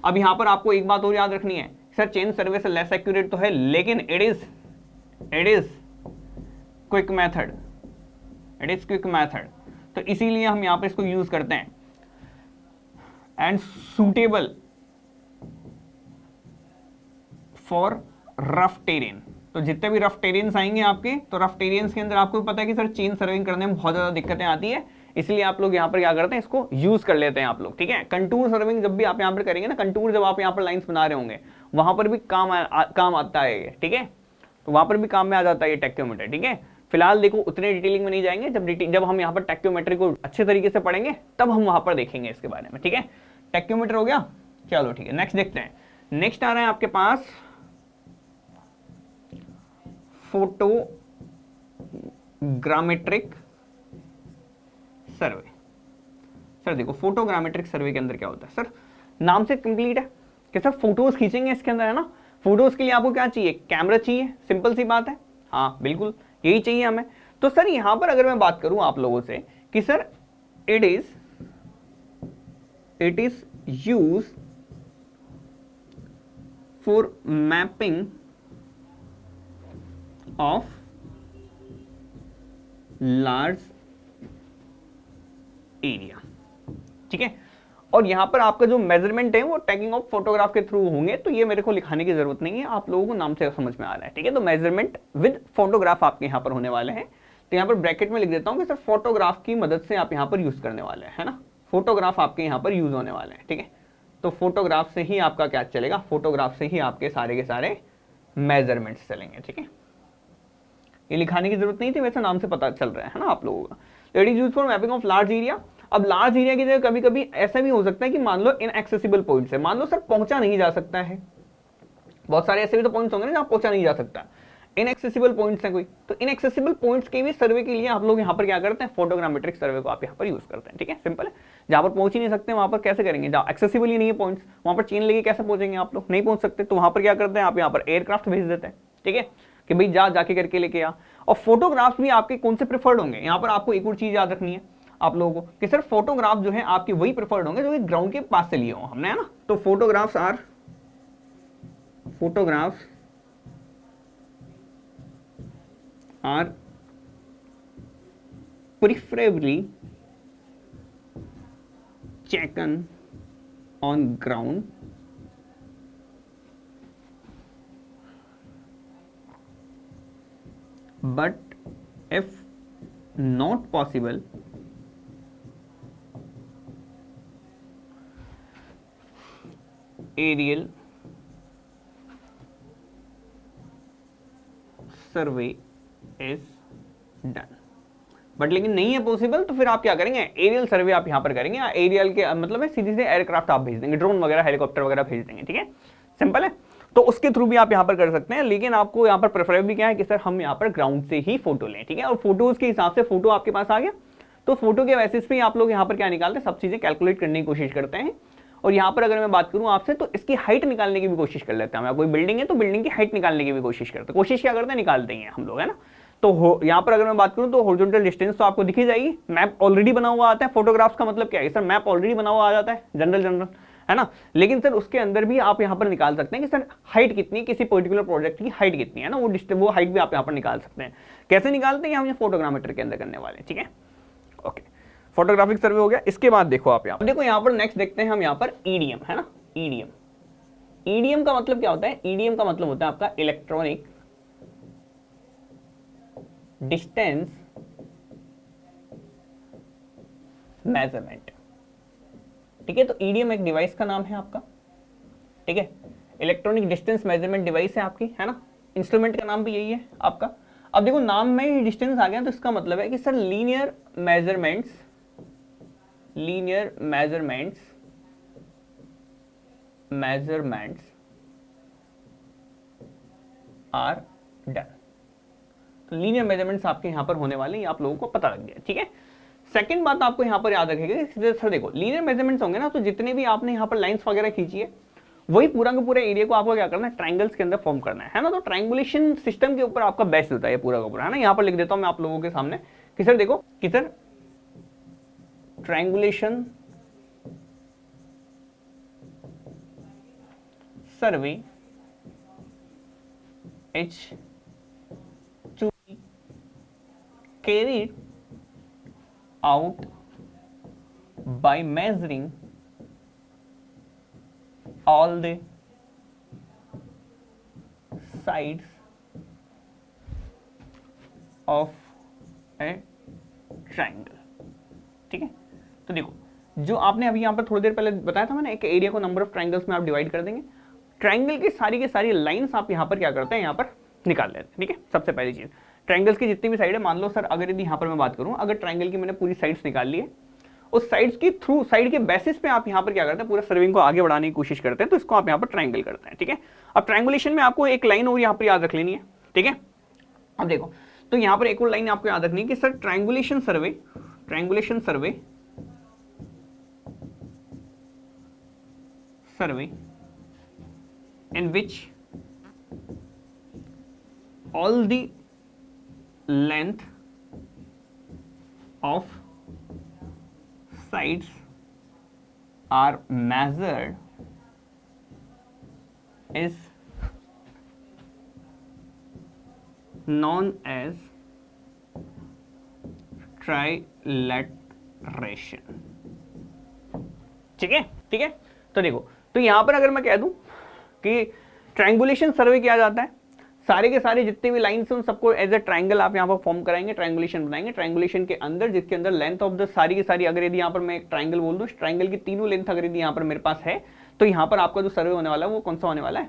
अब यहां पर आपको एक बात और याद रखनी है, सर चेन सर्वे से लेस एक्यूरेट तो है, लेकिन it is quick method, it is quick method. तो इसीलिए हम यहां पर इसको यूज करते हैं। And suitable for rough terrain. तो जितने भी रफ टेरेन्स आएंगे आपके, तो रफ टेरेन्स के अंदर आपको पता है कि सर चेन सर्विंग करने में बहुत ज्यादा दिक्कतें आती है, इसलिए आप लोग यहाँ पर क्या करते हैं, इसको यूज कर लेते हैं आप लोग, ठीक है। कंटूर सर्विंग जब भी आप यहाँ पर करेंगे ना, कंटूर जब आप यहाँ पर लाइंस बना रहे होंगे, वहां पर भी काम आता है ये, ठीक है। तो वहां पर भी काम में आ जाता है ये टैक्योमीटर, ठीक है। फिलहाल देखो उतने डिटेलिंग में नहीं जाएंगे, जब हम यहाँ पर टैक्योमेट्री को अच्छे तरीके से पढ़ेंगे तब हम वहां पर देखेंगे इसके बारे में, ठीक है। टैक्योमीटर हो गया, चलो ठीक है, नेक्स्ट देखते हैं। नेक्स्ट आ रहा है आपके पास फोटोग्रामेट्रिक सर्वे। सर देखो फोटोग्रामेट्रिक सर्वे के अंदर क्या होता है, सर नाम से कंप्लीट है कि सर फोटोज खींचेंगे इसके अंदर, है ना। फोटोज के लिए आपको क्या चाहिए, कैमरा चाहिए, सिंपल सी बात है, हाँ बिल्कुल यही चाहिए हमें। तो सर यहां पर अगर मैं बात करूं आप लोगों से कि sir it is use for mapping of large area, ठीक है। और यहां पर आपका जो मेजरमेंट है वो टैगिंग ऑफ फोटोग्राफ के थ्रू होंगे, तो ये मेरे को लिखाने की जरूरत नहीं है, आप लोगों को नाम से समझ में आ रहा है, ठीक है। तो मेजरमेंट विद फोटोग्राफ आपके यहां पर होने वाले हैं। तो यहां पर ब्रैकेट में लिख देता हूं कि सर फोटोग्राफ की मदद से आप यहां पर यूज करने वाले हैं, है ना। फोटोग्राफ आपके यहां पर यूज होने वाले हैं, ठीक है। तो फोटोग्राफ से ही आपका क्या चलेगा, फोटोग्राफ से ही आपके सारे के सारे मेजरमेंट्स चलेंगे, ठीक है। ये लिखाने की जरूरत नहीं थी, वैसे नाम से पता चल रहा है ना आप लोगों का। It is use for mapping of large area. अब लार्ज एरिया की जगह कभी कभी ऐसा भी हो सकता है कि मान लो इनएक्सेसिबल पॉइंट्स है, मान लो सर पहुंचा नहीं जा सकता है, बहुत सारे ऐसे भी तो पॉइंट्स होंगे ना जहां पहुंचा नहीं जा सकता, इनएक्सेसिबल पॉइंट्स हैं कोई, तो इनएक्सेसिबल पॉइंट्स के भी सर्वे के लिए आप लोग यहाँ पर क्या करते हैं, फोटोग्रामेट्रिक सर्वे को आप यहाँ पर यूज करते हैं, ठीक है। सिंपल है, जहां पर पहुंच ही नहीं सकते वहां पर कैसे करेंगे, जहां एक्सेसिबल ही नहीं है पॉइंट्स, वहां पर चेन लेके कैसे पहुंचेंगे आप लोग, नहीं पहुंच सकते, तो वहां पर क्या करते हैं आप यहाँ पर एयरक्राफ्ट भेज देते हैं, ठीक है, कि भाई जाके करके लेके आ। और फोटोग्राफ्स भी आपके कौन से प्रेफर्ड होंगे, यहाँ पर आपको एक और चीज याद रखनी है आप लोगों को कि सर फोटोग्राफ जो है आपके वही प्रेफर्ड होंगे जो कि ग्राउंड के पास से लिए हो हमने, है ना। तो photographs are preferably checking on ground but if not possible aerial survey is done। But लेकिन नहीं है पॉसिबल, तो फिर आप क्या करेंगे, एरियल सर्वे आप यहां पर करेंगे। एरियल के मतलब है सीधे से एयरक्राफ्ट आप भेज देंगे, ड्रोन वगैरह हेलीकॉप्टर वगैरह भेज देंगे, ठीक है, सिंपल है। तो उसके थ्रू भी आप यहां पर कर सकते हैं, लेकिन आपको यहां पर प्रेफरेबली क्या है कि सर हम यहां पर ग्राउंड से ही फोटो लें, ठीक है। और फोटोज के हिसाब से फोटो आपके पास आ गया, तो फोटो के बेसिस पे आप लोग यहां पर क्या निकालते हैं, सब चीजें कैलकुलेट करने की कोशिश करते हैं। और यहां पर अगर मैं बात करूं आपसे, तो इसकी हाइट निकालने की भी कोशिश कर लेते हैं। कोई बिल्डिंग है तो बिल्डिंग की हाइट निकालने की भी कोशिश करते हैं, कोशिश क्या करते हैं, निकालते हैं हम लोग, है ना। तो यहां पर अगर मैं बात करूं तो हॉरिजॉन्टल डिस्टेंस तो आपको दिख ही जाएगी, मैप ऑलरेडी बना हुआ आता है। फोटोग्राफ्स का मतलब क्या है सर, मैप ऑलरेडी बना हुआ आ जाता है, जनरल, है ना। लेकिन सर उसके अंदर भी आप यहां पर निकाल सकते हैं कि सर हाइट कितनी है, किसी पर्टिकुलर प्रोजेक्ट की हाइट कितनी है ना, वो हाइट भी आप यहां पर निकाल सकते हैं। कैसे निकालते हैं, हम ये फोटोग्रामेटर के अंदर करने वाले हैं, ठीक है। ओके, फोटोग्राफिक सर्वे हो गया। इसके बाद देखो आप यहाँ देखो, यहाँ पर नेक्स्ट देखते हैं हम यहाँ पर ईडीएम, है ना। ईडीएम का मतलब क्या होता है, ईडीएम का मतलब होता है आपका इलेक्ट्रॉनिक डिस्टेंस मेजरमेंट, ठीक है। तो ईडीएम एक डिवाइस का नाम है आपका, ठीक है, इलेक्ट्रॉनिक डिस्टेंस मेजरमेंट डिवाइस है आपकी, है ना। इंस्ट्रूमेंट का नाम भी यही है आपका। अब देखो नाम में ही डिस्टेंस आ गया, तो इसका मतलब है कि sir linear measurements are done. तो लीनियर मेजरमेंट्स आपके यहां पर होने वाले, ये आप लोगों को पता लग गया, ठीक है। सेकंड बात आपको यहां पर याद रखेगी, सर देखो लीनियर मेजरमेंट्स होंगे ना, तो जितने भी आपने यहां पर लाइंस वगैरह खींची है, वही पूरा का पूरा एरिया को आपको क्या करना है, ट्रायंगल्स के अंदर फॉर्म करना है ना। तो ट्रायंगुलेशन सिस्टम के ऊपर आपका बेस्ट होता है पूरा का पूरा, है ना। यहां पर लिख देता हूं मैं आप लोगों के सामने कि सर देखो कि sir triangulation survey is to be carried out by measuring all the sides of a triangle, ठीक है। तो देखो जो आपने अभी यहां पर थोड़ी देर पहले बताया था मैंने, एक एरिया को नंबर ऑफ ट्रायंगल्स में आप डिवाइड कर देंगे, ट्रायंगल की सारी लाइंस आप यहां पर क्या करते हैं, यहां पर निकाल लेते हैं, ठीक है। सबसे पहली चीज ट्रायंगल्स की जितनी भी साइड है, मान लो सर अगर यदि यहां पर मैं बात करूं, अगर ट्रायंगल की मैंने पूरी साइड्स निकाल ली है, उस साइड्स की थ्रू साइड के बेसिस पे आप यहां पर क्या करते हैं, पूरा सर्विंग को आगे बढ़ाने की कोशिश करते हैं, तो इसको आप यहां पर ट्रायंगल करते हैं, ठीक है। अब ट्रायंगुलेशन में आपको एक लाइन और यहां पर याद रख लेनी है, ठीक है। अब देखो तो यहां पर एक और लाइन आपको याद रखनी है कि sir triangulation survey in which all the length of sides are measured is known as trilateration, ठीक है, ठीक है। तो देखो तो यहां पर अगर मैं कह दूं कि ट्रायंगुलेशन सर्वे किया जाता है, सारे के सारे जितने भी लाइंस हैं उन सबको एज ए ट्रायंगल आप यहां पर फॉर्म कराएंगे, ट्रायंगुलेशन बनाएंगे, ट्रायंगुलेशन के अंदर जिसके अंदर लेंथ ऑफ द सारी की सारी, अगर यदि यहां पर मैं एक ट्रायंगल बोल दूं, ट्रायंगल की तीनों लेंथ अगर यदि यहां पर मेरे पास है, तो यहां पर आपका जो सर्वे होने वाला है वो कौन सा होने वाला है,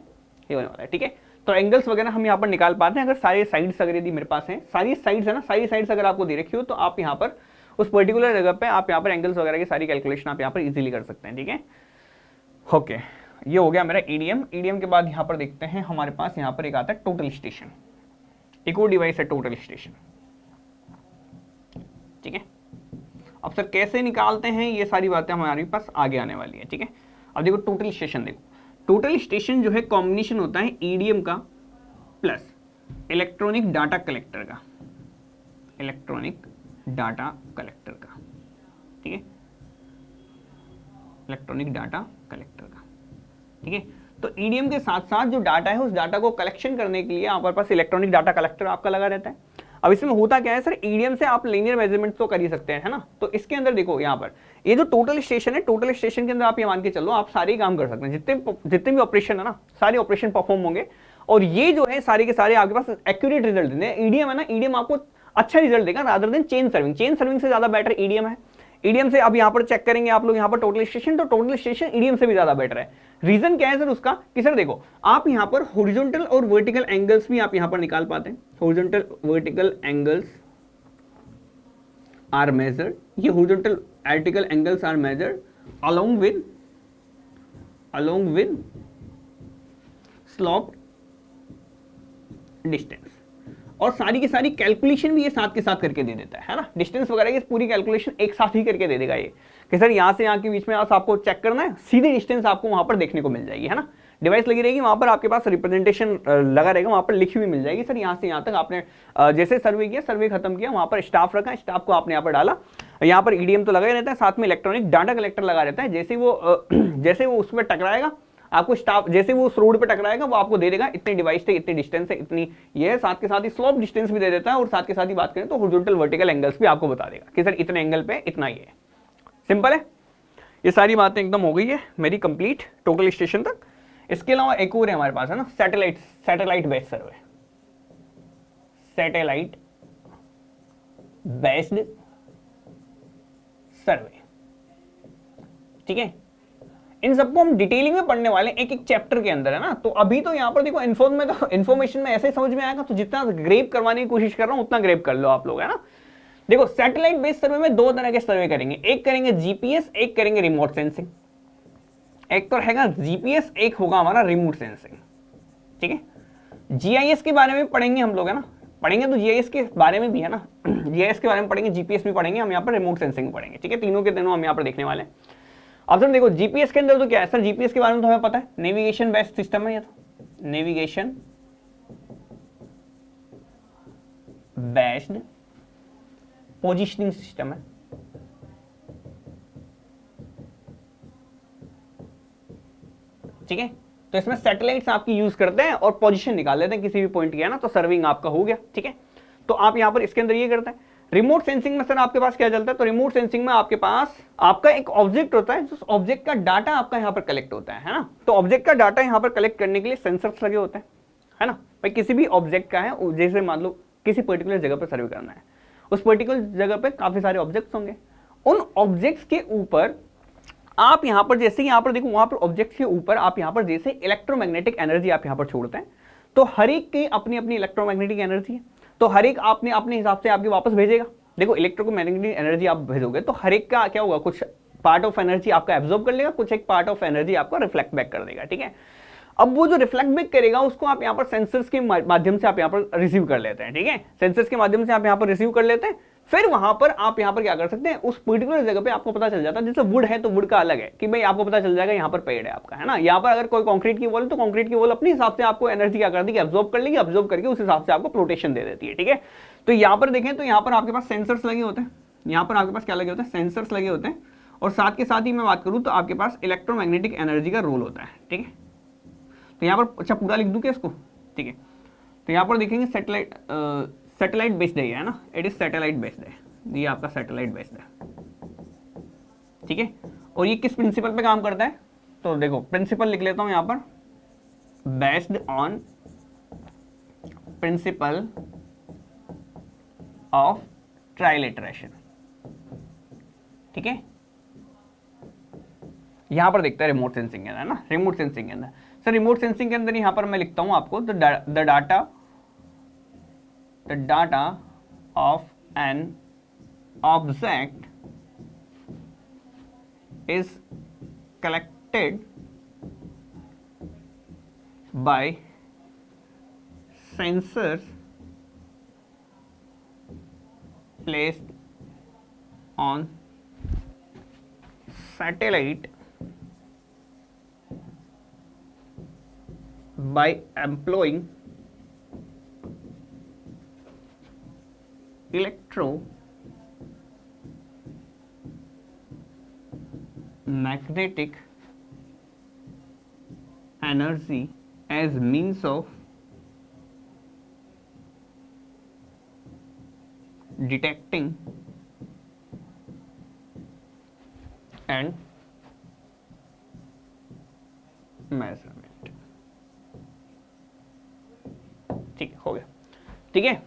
ये होने वाला है, ठीक है। तो एंगल्स वगैरह हम यहाँ पर निकाल पाते हैं अगर सारे साइड्स अगर यदि मेरे पास हैं, सारी साइड्स है ना, सारी साइड्स अगर आपको दे रखी हो, तो आप यहाँ पर उस पर्टिकुलर जगह पे आप यहाँ पर एंगल्स वगैरह की सारी कैलकुलेशन आप यहाँ पर इजीली कर सकते हैं, ठीक है। ओके, ये हो गया मेरा ईडीएम। ईडीएम के बाद यहाँ पर देखते हैं हमारे पास यहाँ पर एक आता है टोटल स्टेशन, एक और डिवाइस है टोटल स्टेशन, ठीक है। अब सर कैसे निकालते हैं, ये सारी बातें हमारे पास आगे आने वाली है, ठीक है। अब देखो टोटल स्टेशन, देखो टोटल स्टेशन जो है कॉम्बिनेशन होता है ईडीएम का प्लस इलेक्ट्रॉनिक डाटा कलेक्टर का, इलेक्ट्रॉनिक डाटा कलेक्टर का, ठीक है, इलेक्ट्रॉनिक डाटा कलेक्टर का, ठीक है। तो ईडीएम के साथ साथ जो डाटा है उस डाटा को कलेक्शन करने के लिए आपके पास इलेक्ट्रॉनिक डाटा कलेक्टर आपका लगा रहता है। अब इसमें होता क्या है सर, ईडीएम से आप लीनियर मेजरमेंट तो कर ही सकते हैं, है ना। तो इसके अंदर देखो यहाँ पर ये जो टोटल स्टेशन है, टोटल स्टेशन के अंदर आप ये मान के चलो आप सारे काम कर सकते हैं, जितने भी ऑपरेशन है ना, सारे ऑपरेशन परफॉर्म होंगे, और ये जो है सारे के सारे आपके पास एक्यूरेट रिजल्ट देंगे। ईडीएम है ना, ईडीएम आपको अच्छा रिजल्ट देगा rather than chain serving. Chain serving से ज्यादा बेटर ईडीएम है। ईडीएम से अब यहां पर चेक करेंगे आप लोग यहाँ पर टोटल स्टेशन, तो टोटल स्टेशन ईडीएम से भी ज्यादा बेटर है। रीजन क्या है सर उसका, कि सर देखो आप यहां पर हॉरिजॉन्टल और वर्टिकल एंगल्स भी आप यहां पर निकाल पाते हैं। Horizontal vertical angles are measured, ये horizontal vertical angles are measured along with slope distance, और सारी की सारी कैलकुलेशन भी ये साथ के साथ करके दे देता है ना। डिस्टेंस वगैरह की पूरी कैलकुलेशन एक साथ ही करके दे देगा ये, कि सर यहाँ से यहाँ के बीच में आपको चेक करना है, सीधी डिस्टेंस आपको वहां पर देखने को मिल जाएगी, है ना। डिवाइस लगी रहेगी वहां पर, आपके पास रिप्रेजेंटेशन लगा रहेगा, वहां पर लिखी हुई मिल जाएगी, सर यहाँ से यहाँ तक आपने जैसे सर्वे किया, सर्वे खत्म किया, वहां पर स्टाफ रखा, स्टाफ को आपने यहाँ पर डाला, यहाँ पर ईडीएम तो लगा ही रहता है, साथ में इलेक्ट्रॉनिक डाटा कलेक्टर लगा रहता है। जैसे वो उस पर टकराएगा आपको, स्टाफ जैसे वो उस रोड पे टकराएगा वो आपको दे देगा इतने डिवाइस थे, इतनी डिस्टेंस है, इतनी ये है, साथ के साथ ही स्लोप डिस्टेंस भी दे देता है, और साथ के साथ ही बात करें तो हॉरिजॉन्टल वर्टिकल एंगल्स भी आपको बता देगा कि सर इतने एंगल पे इतना ये है। सिंपल है, ये सारी बातें एकदम हो गई है मेरी कंप्लीट टोटल स्टेशन तक। इसके अलावा एक और है हमारे पास, है ना, सैटेलाइट बेस्ड सर्वे, सैटेलाइट बेस्ड सर्वे, ठीक है। इन सबको हम डिटेलिंग में पढ़ने वाले एक एक चैप्टर के अंदर, है ना। तो अभी तो यहां पर देखो इन्फॉर्मेशन में ऐसे समझ में आएगा, तो जितना ग्रेप करवाने की कोशिश कर रहा हूं उतना ग्रेप कर लो आप लोग, है ना। देखो सैटेलाइट बेस्ड सर्वे में दो तरह के सर्वे करेंगे, एक करेंगे जीपीएस, एक करेंगे रिमोट सेंसिंग। एक तो रहेगा जीपीएस, एक होगा हमारा रिमोट सेंसिंग, ठीक है। जीआईएस के बारे में पढ़ेंगे हम लोग, है ना, पढ़ेंगे तो जीआईएस के बारे में भी है ना, जीआईएस के बारे में पढ़ेंगे, जीपीएस भी पढ़ेंगे, हम यहाँ पर रिमोट सेंसिंग पढ़ेंगे, ठीक है, तीनों के तीनों हम यहाँ पर देखने वाले हैं। अब सर देखो जीपीएस के अंदर तो क्या है सर, जीपीएस के बारे में तो हमें पता है, नेविगेशन बेस्ड सिस्टम है ये, तो नेविगेशन बेस्ड पोजिशनिंग सिस्टम है, ठीक है। तो इसमें सैटेलाइट्स आपकी यूज करते हैं और पोजीशन निकाल लेते हैं किसी भी पॉइंट की, है ना, तो सर्विंग आपका हो गया, ठीक है। तो आप यहां पर इसके अंदर ये करते हैं। रिमोट सेंसिंग में सर आपके पास क्या चलता है, तो रिमोट सेंसिंग में आपके पास आपका एक ऑब्जेक्ट होता है, जिस ऑब्जेक्ट का डाटा आपका यहां पर कलेक्ट होता है ना। तो ऑब्जेक्ट का डाटा यहां पर कलेक्ट करने के लिए सेंसर्स लगे होते हैं, है ना भाई। किसी भी ऑब्जेक्ट का है, जैसे मान लो किसी पर्टिकुलर जगह पर सर्वे करना है, उस पर्टिकुलर जगह पर काफी सारे ऑब्जेक्ट्स होंगे, उन ऑब्जेक्ट्स के ऊपर आप यहां पर, जैसे यहां पर देखो, वहां पर ऑब्जेक्ट के ऊपर आप यहां पर जैसे इलेक्ट्रोमैग्नेटिक एनर्जी आप यहां पर छोड़ते हैं, तो हर एक की अपनी अपनी इलेक्ट्रोमैग्नेटिक एनर्जी है, तो हर एक आपने अपने हिसाब से आपके वापस भेजेगा। देखो इलेक्ट्रोमैग्नेटिक एनर्जी आप भेजोगे तो हर एक का क्या होगा, कुछ पार्ट ऑफ एनर्जी आपका एब्जॉर्ब कर लेगा, कुछ एक पार्ट ऑफ एनर्जी आपका रिफ्लेक्ट बैक कर देगा, ठीक है। अब वो जो रिफ्लेक्ट बैक करेगा उसको आप यहाँ पर सेंसर्स के माध्यम से आप यहाँ पर रिसीव कर लेते हैं, ठीक है, सेंसर्स के माध्यम से आप यहाँ पर रिसीव कर लेते हैं। फिर वहां पर आप यहाँ पर क्या कर सकते हैं, उस पर्टिकुलर जगह पे आपको पता चल जाता है, जैसे वुड है तो वुड का अलग है कि भाई आपको पता चल जाएगा यहाँ पर पेड़ है आपका, है ना। यहाँ पर अगर कोई कंक्रीट की वॉल है तो कंक्रीट की वॉल अपने हिसाब से आपको एनर्जी क्या कर देगी, एब्जॉर्ब कर लेगी, एब्जॉर्ब करके उस हिसाब से आपको प्रोटेक्शन दे देती है, ठीक है। तो यहाँ पर देखें तो यहाँ पर आपके पास सेंसर्स लगे होते हैं, यहाँ पर आपके पास क्या लगे होते हैं, सेंसर्स लगे होते हैं, और साथ के साथ ही मैं बात करूँ तो आपके पास इलेक्ट्रोमैग्नेटिक एनर्जी का रोल होता है, ठीक है। तो यहाँ पर अच्छा पूरा लिख दूं क्या इसको, ठीक है। तो यहाँ पर देखेंगे सैटेलाइट बेस्ड है ना, इट इज सैटेलाइट बेस्ड है, ये आपका सैटेलाइट बेस्ड है, ठीक है। और ये किस प्रिंसिपल पे काम करता है, तो देखो प्रिंसिपल लिख लेता हूं यहाँ पर, based on principle of trilateration, ठीक है। यहां पर देखता है रिमोट सेंसिंग के अंदर, है ना, रिमोट सेंसिंग के अंदर सर, रिमोट सेंसिंग के अंदर यहां पर मैं लिखता हूं आपको the data of an object is collected by sensors placed on satellite by employing electromagnetic energy as means of detecting and measurement, ठीक हो गया, ठीक है।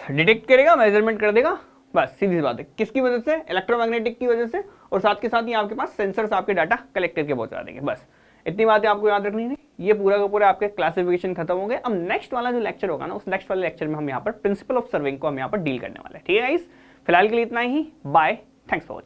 डिटेक्ट करेगा, मेजरमेंट कर देगा, बस सीधी सी बात है, किसकी वजह से, इलेक्ट्रोमैग्नेटिक की वजह से, और साथ के साथ ही आपके पास सेंसर्स आपके डाटा कलेक्ट करके पहुंचा देंगे, बस इतनी बातें आपको याद रखनी है। ये पूरा का पूरा आपके क्लासिफिकेशन खत्म हो गए। अब नेक्स्ट वाला जो लेक्चर होगा ना, उस नेक्स्ट वाले लेक्चर में हम यहाँ पर प्रिंसिपल ऑफ सर्विंग को हम यहाँ पर डील करने वाले हैं, ठीक है गाइस। फिलहाल के लिए इतना ही, बाय, थैंक्स फॉर वॉचिंग।